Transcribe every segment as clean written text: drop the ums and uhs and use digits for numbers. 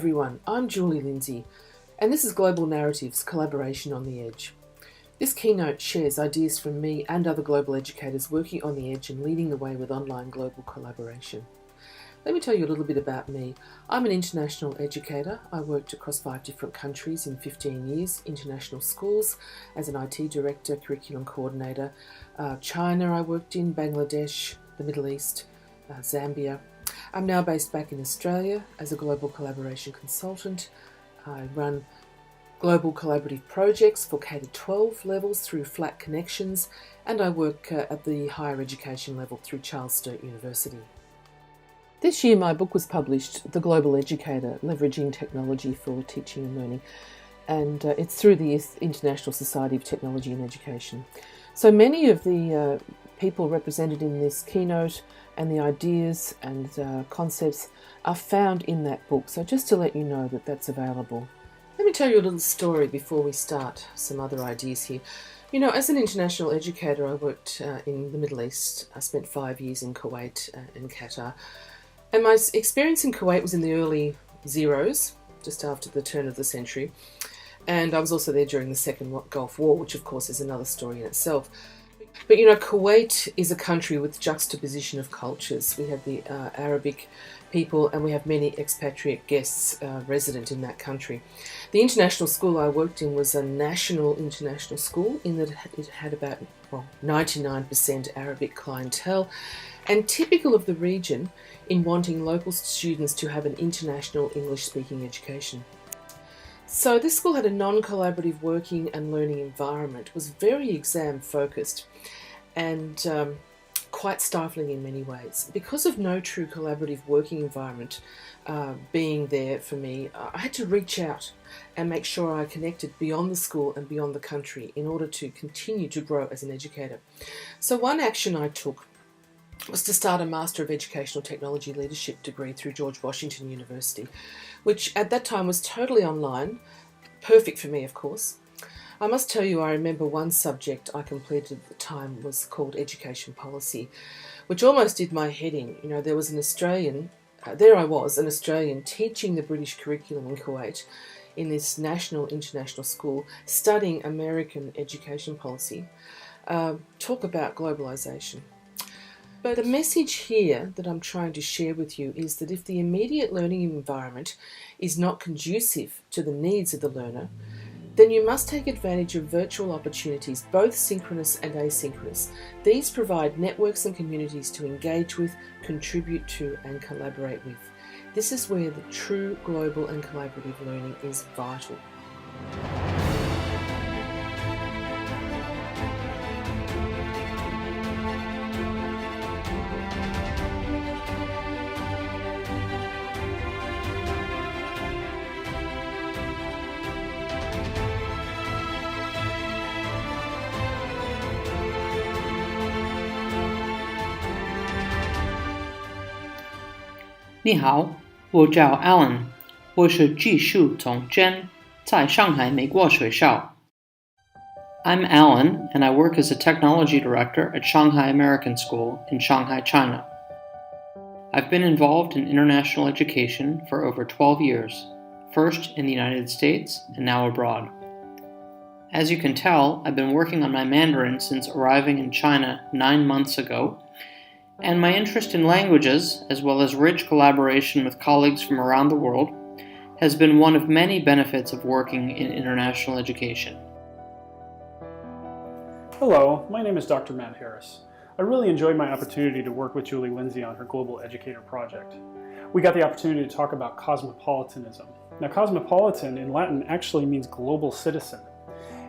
everyone, I'm Julie Lindsay, and this is Global Narratives, Collaboration on the Edge. This keynote shares ideas from me and other global educators working on the edge and leading the way with online global collaboration. Let me tell you a little bit about me. I'm an international educator. I worked across 5 different countries in 15 years, international schools as an IT director, curriculum coordinator. China I worked in, Bangladesh, the Middle East, Zambia. I'm now based back in Australia as a global collaboration consultant. I run global collaborative projects for K-12 levels through Flat Connections, and I work at the higher education level through Charles Sturt University. This year my book was published, The Global Educator, Leveraging Technology for Teaching and Learning, and it's through the International Society of Technology and Education. So many of the people represented in this keynote and the ideas and concepts are found in that book. So just to let you know that that's available. Let me tell you a little story before we start some other ideas here. You know, as an international educator, I worked in the Middle East. I spent 5 years in Kuwait and Qatar. And my experience in Kuwait was in the early zeros, just after the turn of the century. And I was also there during the Second Gulf War, which of course is another story in itself. But you know, Kuwait is a country with juxtaposition of cultures. We have the Arabic people and we have many expatriate guests resident in that country. The international school I worked in was a national international school in that it had about 99% Arabic clientele, and typical of the region in wanting local students to have an international English-speaking education. So this school had a non-collaborative working and learning environment, was very exam-focused and quite stifling in many ways. Because of no true collaborative working environment being there for me, I had to reach out and make sure I connected beyond the school and beyond the country in order to continue to grow as an educator. So one action I took was to start a Master of Educational Technology Leadership degree through George Washington University, which at that time was totally online, perfect for me of course. I must tell you, I remember one subject I completed at the time was called Education Policy, which almost did my head in. You know, there was an Australian, there I was, an Australian teaching the British curriculum in Kuwait in this national international school, studying American education policy. Talk about globalisation. But the message here that I'm trying to share with you is that if the immediate learning environment is not conducive to the needs of the learner, then you must take advantage of virtual opportunities, both synchronous and asynchronous. These provide networks and communities to engage with, contribute to, and collaborate with. This is where the true global and collaborative learning is vital. 你好，我叫 Alan， 我是技术总监，在上海美国学校。I'm Alan, and I work as a technology director at Shanghai American School in Shanghai, China. I've been involved in international education for over 12 years, first in the United States and now abroad. As you can tell, I've been working on my Mandarin since arriving in China 9 months ago, and my interest in languages, as well as rich collaboration with colleagues from around the world, has been one of many benefits of working in international education. Hello, my name is Dr. Matt Harris. I really enjoyed my opportunity to work with Julie Lindsay on her Global Educator project. We got the opportunity to talk about cosmopolitanism. Now, cosmopolitan in Latin actually means global citizen.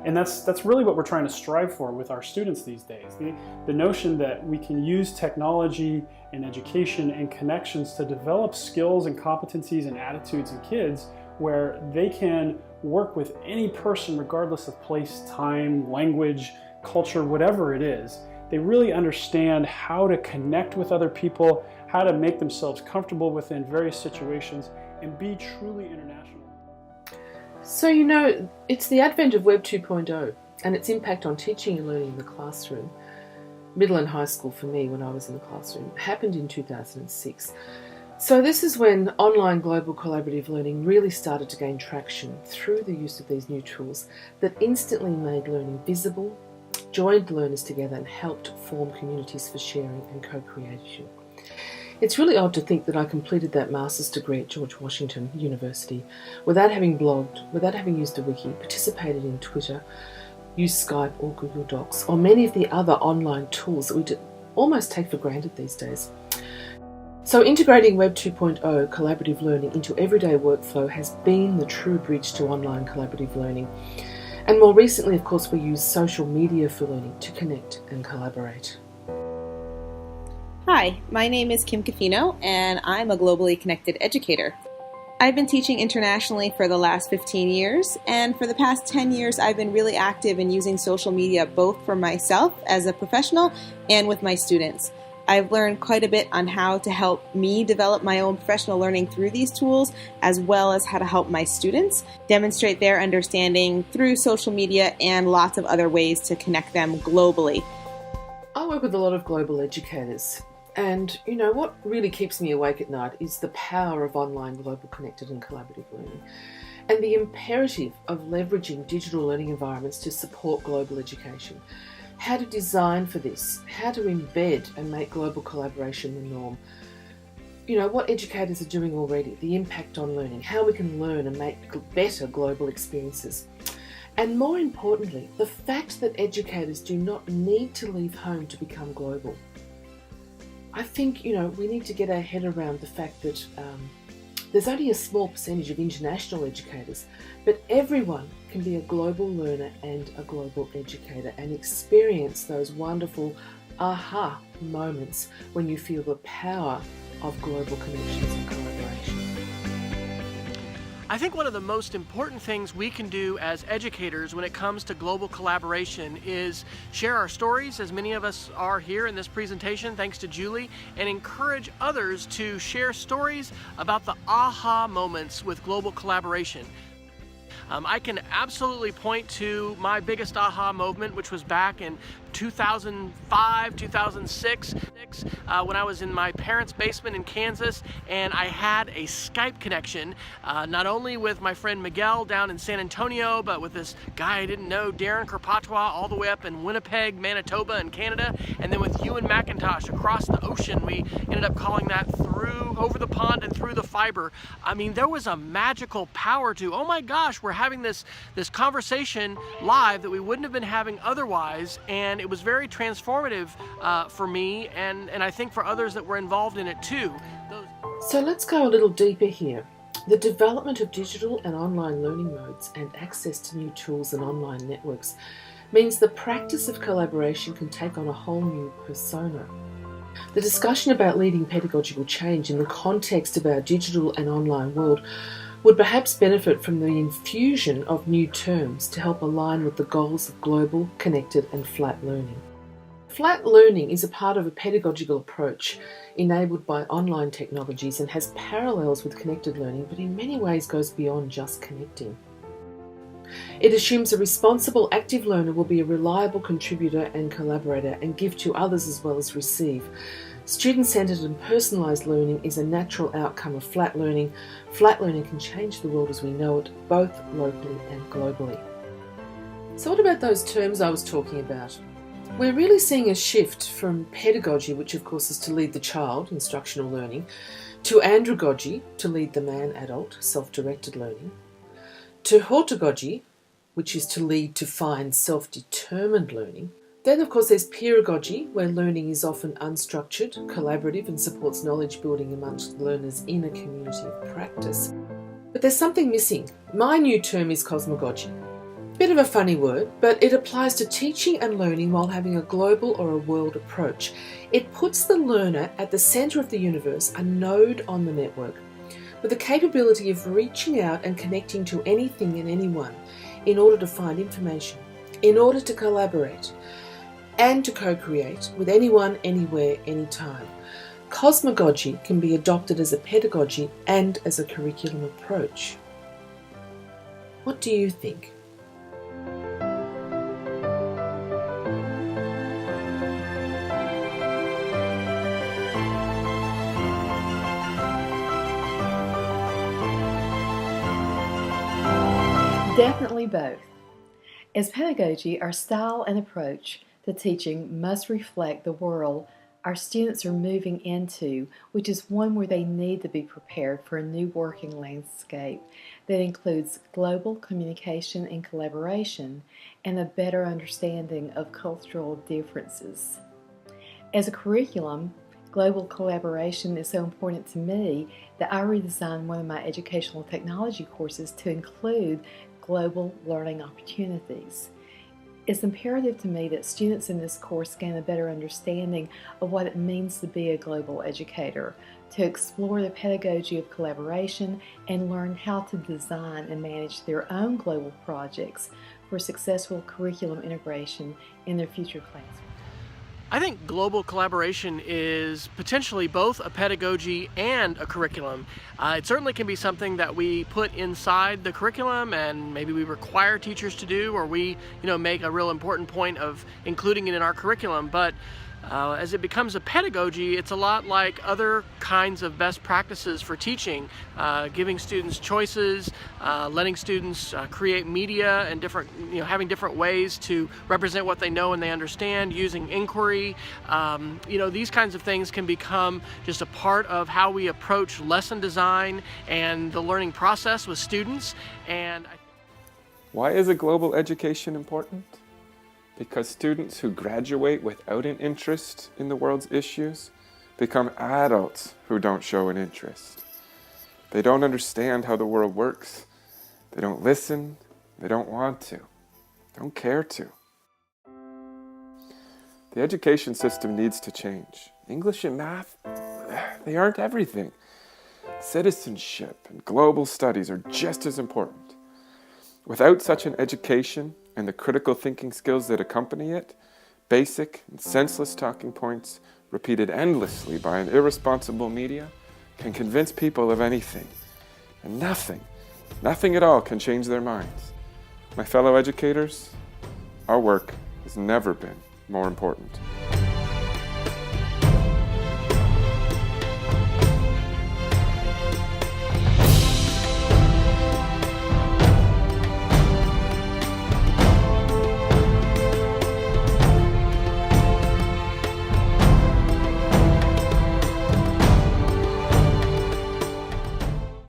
And that's really what we're trying to strive for with our students these days. The notion that we can use technology and education and connections to develop skills and competencies and attitudes in kids where they can work with any person regardless of place, time, language, culture, whatever it is. They really understand how to connect with other people, how to make themselves comfortable within various situations, and be truly international. So you know, it's the advent of Web 2.0 and its impact on teaching and learning in the classroom. Middle and high school for me when I was in the classroom happened in 2006. So this is when online global collaborative learning really started to gain traction through the use of these new tools that instantly made learning visible, joined learners together and helped form communities for sharing and co-creation. It's really odd to think that I completed that master's degree at George Washington University without having blogged, without having used a wiki, participated in Twitter, used Skype or Google Docs, or many of the other online tools that we almost take for granted these days. So integrating Web 2.0 collaborative learning into everyday workflow has been the true bridge to online collaborative learning. And more recently, of course, we use social media for learning to connect and collaborate. Hi, my name is Kim Cafino, and I'm a globally connected educator. I've been teaching internationally for the last 15 years, and for the past 10 years, I've been really active in using social media both for myself as a professional and with my students. I've learned quite a bit on how to help me develop my own professional learning through these tools, as well as how to help my students demonstrate their understanding through social media and lots of other ways to connect them globally. I work with a lot of global educators. And, what really keeps me awake at night is the power of online global connected and collaborative learning and the imperative of leveraging digital learning environments to support global education. How to design for this, how to embed and make global collaboration the norm. What educators are doing already, the impact on learning, how we can learn and make better global experiences. And more importantly, the fact that educators do not need to leave home to become global. I think, we need to get our head around the fact that there's only a small percentage of international educators, but everyone can be a global learner and a global educator and experience those wonderful aha moments when you feel the power of global connections and collaboration. I think one of the most important things we can do as educators when it comes to global collaboration is share our stories, as many of us are here in this presentation, thanks to Julie, and encourage others to share stories about the aha moments with global collaboration. I can absolutely point to my biggest aha moment, which was back in 2005, 2006, when I was in my parents' basement in Kansas, and I had a Skype connection, not only with my friend Miguel down in San Antonio, but with this guy I didn't know, Darren Carpatois, all the way up in Winnipeg, Manitoba in Canada, and then with Ewan McIntosh across the ocean. We ended up calling that through, over the pond and through the fiber. I mean, there was a magical power to, oh my gosh, we're having this conversation live that we wouldn't have been having otherwise, and it was very transformative for me, and I think for others that were involved in it too. So let's go a little deeper here. The development of digital and online learning modes and access to new tools and online networks means the practice of collaboration can take on a whole new persona. The discussion about leading pedagogical change in the context of our digital and online world would perhaps benefit from the infusion of new terms to help align with the goals of global, connected and flat learning. Flat learning is a part of a pedagogical approach enabled by online technologies and has parallels with connected learning, but in many ways goes beyond just connecting. It assumes a responsible, active learner will be a reliable contributor and collaborator and give to others as well as receive. Student-centered and personalised learning is a natural outcome of flat learning. Flat learning can change the world as we know it, both locally and globally. So what about those terms I was talking about? We're really seeing a shift from pedagogy, which of course is to lead the child, instructional learning, to andragogy, to lead the man, adult, self-directed learning, to hortagogy, which is to lead to find self-determined learning. Then, of course, there's pedagogy, where learning is often unstructured, collaborative, and supports knowledge building amongst learners in a community of practice. But there's something missing. My new term is cosmogogy. Bit of a funny word, but it applies to teaching and learning while having a global or a world approach. It puts the learner at the centre of the universe, a node on the network, with the capability of reaching out and connecting to anything and anyone in order to find information, in order to collaborate, and to co-create with anyone, anywhere, anytime. Cosmogogy can be adopted as a pedagogy and as a curriculum approach. What do you think? Definitely both. As pedagogy, our style and approach to teaching must reflect the world our students are moving into, which is one where they need to be prepared for a new working landscape that includes global communication and collaboration and a better understanding of cultural differences. As a curriculum, global collaboration is so important to me that I redesigned one of my educational technology courses to include global learning opportunities. It's imperative to me that students in this course gain a better understanding of what it means to be a global educator, to explore the pedagogy of collaboration, and learn how to design and manage their own global projects for successful curriculum integration in their future classrooms. I think global collaboration is potentially both a pedagogy and a curriculum. It certainly can be something that we put inside the curriculum and maybe we require teachers to do, or we make a real important point of including it in our curriculum. But as it becomes a pedagogy, it's a lot like other kinds of best practices for teaching, giving students choices, letting students create media and having different ways to represent what they know and they understand, using inquiry. These kinds of things can become just a part of how we approach lesson design and the learning process with students. Why is a global education important? Because students who graduate without an interest in the world's issues become adults who don't show an interest. They don't understand how the world works. They don't listen. They don't want to. Don't care to. The education system needs to change. English and math, they aren't everything. Citizenship and global studies are just as important. Without such an education and the critical thinking skills that accompany it, basic and senseless talking points repeated endlessly by an irresponsible media can convince people of anything. And nothing at all can change their minds. My fellow educators, our work has never been more important.